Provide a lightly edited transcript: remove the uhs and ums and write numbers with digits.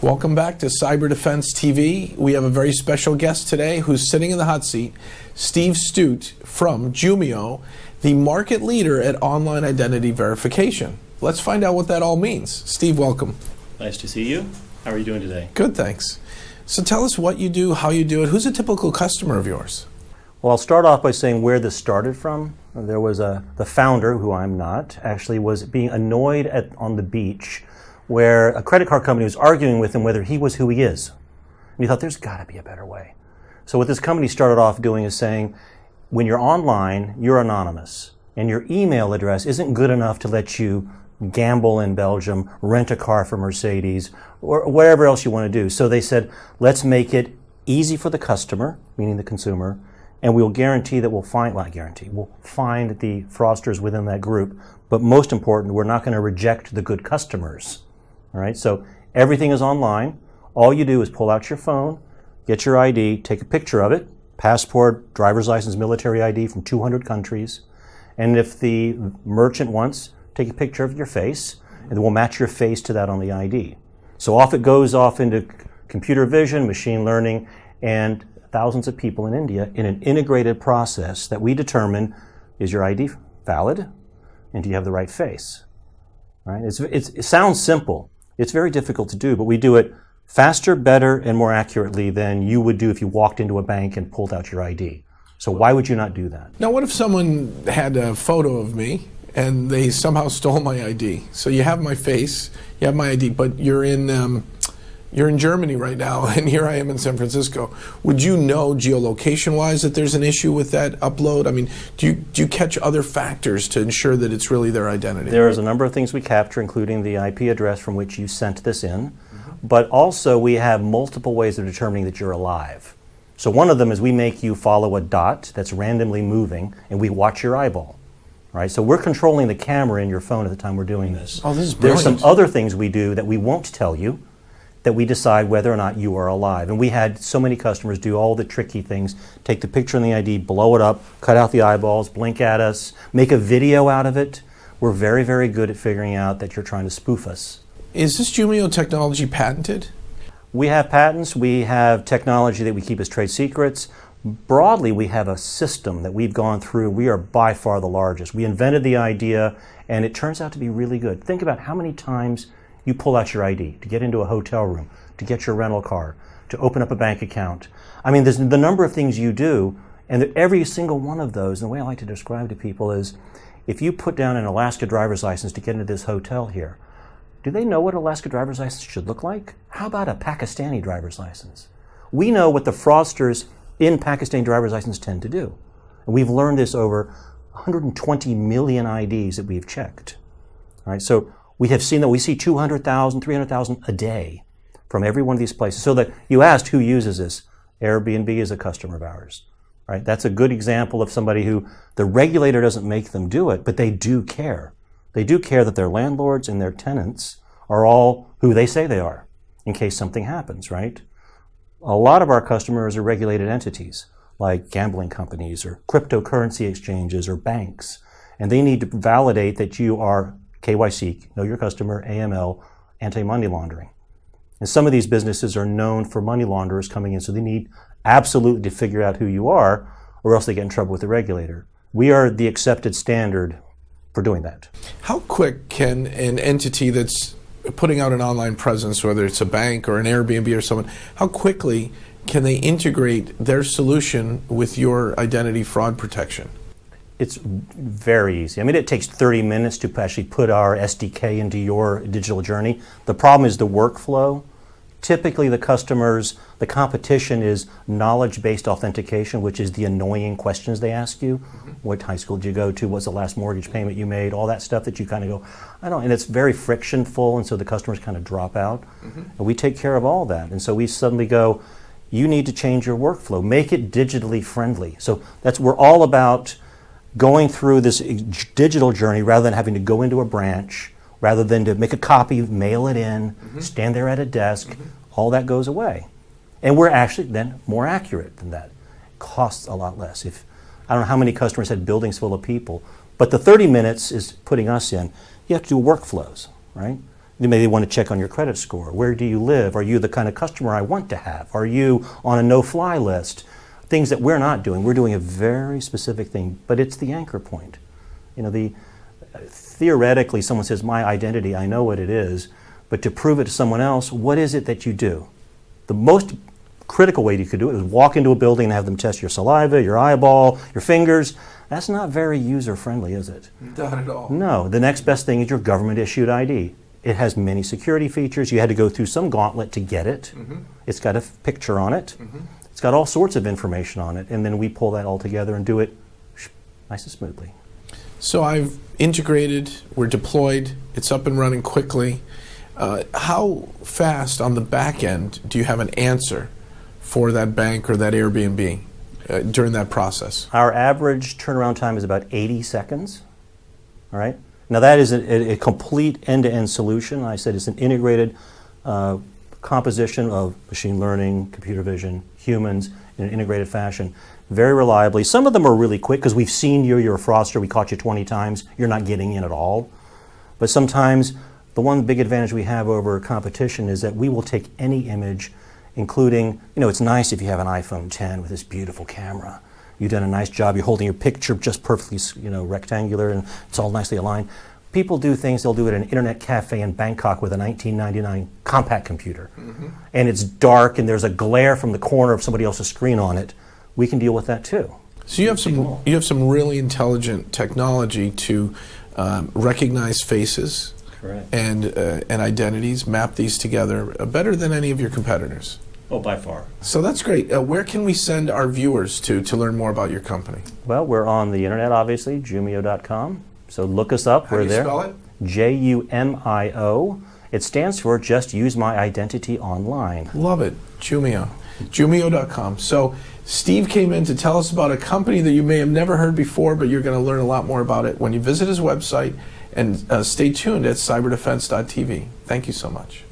Welcome back to Cyber Defense TV. We have a very special guest today who's sitting in the hot seat, Steve Stute from Jumio, the market leader at online identity verification. Let's find out what that all means. Steve, welcome. Nice to see you. How are you doing today? Good, thanks. So tell us what you do, how you do it. Who's a typical customer of yours? Well, I'll start off by saying where this started from. There was the founder, who I'm not, actually was being annoyed on the beach where a credit card company was arguing with him whether he was who he is. And he thought, there's got to be a better way. So what this company started off doing is saying, when you're online, you're anonymous, and your email address isn't good enough to let you gamble in Belgium, rent a car for Mercedes, or whatever else you want to do. So they said, let's make it easy for the customer, meaning the consumer, and we'll guarantee that we'll find the fraudsters within that group. But most important, we're not going to reject the good customers. All right, so everything is online. All you do is pull out your phone, get your ID, take a picture of it, passport, driver's license, military ID from 200 countries. And if the merchant wants, take a picture of your face, and we'll match your face to that on the ID. So off it goes off into computer vision, machine learning, and thousands of people in India in an integrated process that we determine, is your ID valid, and do you have the right face? Right? It sounds simple. It's very difficult to do, but we do it faster, better, and more accurately than you would do if you walked into a bank and pulled out your ID. So why would you not do that? Now, what if someone had a photo of me and they somehow stole my ID? So you have my face, you have my ID, but you're in Germany right now, and here I am in San Francisco. Would you know geolocation-wise that there's an issue with that upload? I mean, do you catch other factors to ensure that it's really their identity? There's a number of things we capture, including the IP address from which you sent this in. But also we have multiple ways of determining that you're alive. So one of them is we make you follow a dot that's randomly moving, and we watch your eyeball. Right? So we're controlling the camera in your phone at the time we're doing this. Oh, this is brilliant. There's some other things we do that we won't tell you, that we decide whether or not you are alive. And we had so many customers do all the tricky things, take the picture on the ID, blow it up, cut out the eyeballs, blink at us, make a video out of it. We're very, very good at figuring out that you're trying to spoof us. Is this Jumio technology patented? We have patents. We have technology that we keep as trade secrets. Broadly, we have a system that we've gone through. We are by far the largest. We invented the idea, and it turns out to be really good. Think about how many times you pull out your ID to get into a hotel room, to get your rental car, to open up a bank account. I mean, there's the number of things you do, and every single one of those, and the way I like to describe to people is, if you put down an Alaska driver's license to get into this hotel here, do they know what an Alaska driver's license should look like? How about a Pakistani driver's license? We know what the fraudsters in Pakistani driver's license tend to do. And we've learned this over 120 million IDs that we've checked. All right, so we have seen that we see 200,000, 300,000 a day from every one of these places. So that you asked who uses this. Airbnb is a customer of ours. Right? That's a good example of somebody who the regulator doesn't make them do it, but they do care. They do care that their landlords and their tenants are all who they say they are in case something happens, right? A lot of our customers are regulated entities like gambling companies or cryptocurrency exchanges or banks, and they need to validate that you are KYC, know your customer, AML, anti-money laundering. And some of these businesses are known for money launderers coming in, so they need absolutely to figure out who you are, or else they get in trouble with the regulator. We are the accepted standard for doing that. How quick can an entity that's putting out an online presence, whether it's a bank or an Airbnb or someone, how quickly can they integrate their solution with your identity fraud protection? It's very easy. I mean, it takes 30 minutes to actually put our SDK into your digital journey. The problem is the workflow. Typically, the competition is knowledge-based authentication, which is the annoying questions they ask you. What high school did you go to? What's the last mortgage payment you made? All that stuff that you kind of go, I don't, and it's very frictionful, and so the customers kind of drop out. And we take care of all that. And so we suddenly go, you need to change your workflow. Make it digitally friendly. So we're all about going through this digital journey rather than having to go into a branch, rather than to make a copy, mail it in, stand there at a desk, all that goes away. And we're actually then more accurate than that. It costs a lot less. I don't know how many customers had buildings full of people, but the 30 minutes is putting us in. You have to do workflows, right? They want to check on your credit score. Where do you live? Are you the kind of customer I want to have? Are you on a no-fly list? Things that we're not doing. We're doing a very specific thing, but it's the anchor point. Theoretically, someone says, my identity, I know what it is, but to prove it to someone else, what is it that you do? The most critical way you could do it is walk into a building and have them test your saliva, your eyeball, your fingers. That's not very user-friendly, is it? Not at all. No. The next best thing is your government-issued ID. It has many security features. You had to go through some gauntlet to get it. Mm-hmm. It's got a picture on it. Mm-hmm. It's got all sorts of information on it. And then we pull that all together and do it nice and smoothly. So I've integrated, we're deployed, it's up and running quickly. How fast on the back end do you have an answer for that bank or that Airbnb during that process? Our average turnaround time is about 80 seconds. All right. Now that is a complete end-to-end solution. I said it's an integrated composition of machine learning, computer vision, humans in an integrated fashion, very reliably. Some of them are really quick because we've seen you, you're a fraudster, we caught you 20 times, you're not getting in at all. But sometimes the one big advantage we have over competition is that we will take any image, including, it's nice if you have an iPhone 10 with this beautiful camera. You've done a nice job, you're holding your picture just perfectly, rectangular and it's all nicely aligned. People do things, they'll do it at an internet cafe in Bangkok with a 1999 compact computer. Mm-hmm. And it's dark and there's a glare from the corner of somebody else's screen on it. We can deal with that too. So you have some really intelligent technology to recognize faces. Correct. And identities, map these together better than any of your competitors. Oh, by far. So that's great. Where can we send our viewers to learn more about your company? Well, we're on the internet, obviously, Jumio.com. So look us up. How we're do you there. spell it? Jumio. It stands for Just Use My Identity Online. Love it. Jumio. Jumio.com. So Steve came in to tell us about a company that you may have never heard before, but you're going to learn a lot more about it when you visit his website. And stay tuned at cyberdefense.tv. Thank you so much.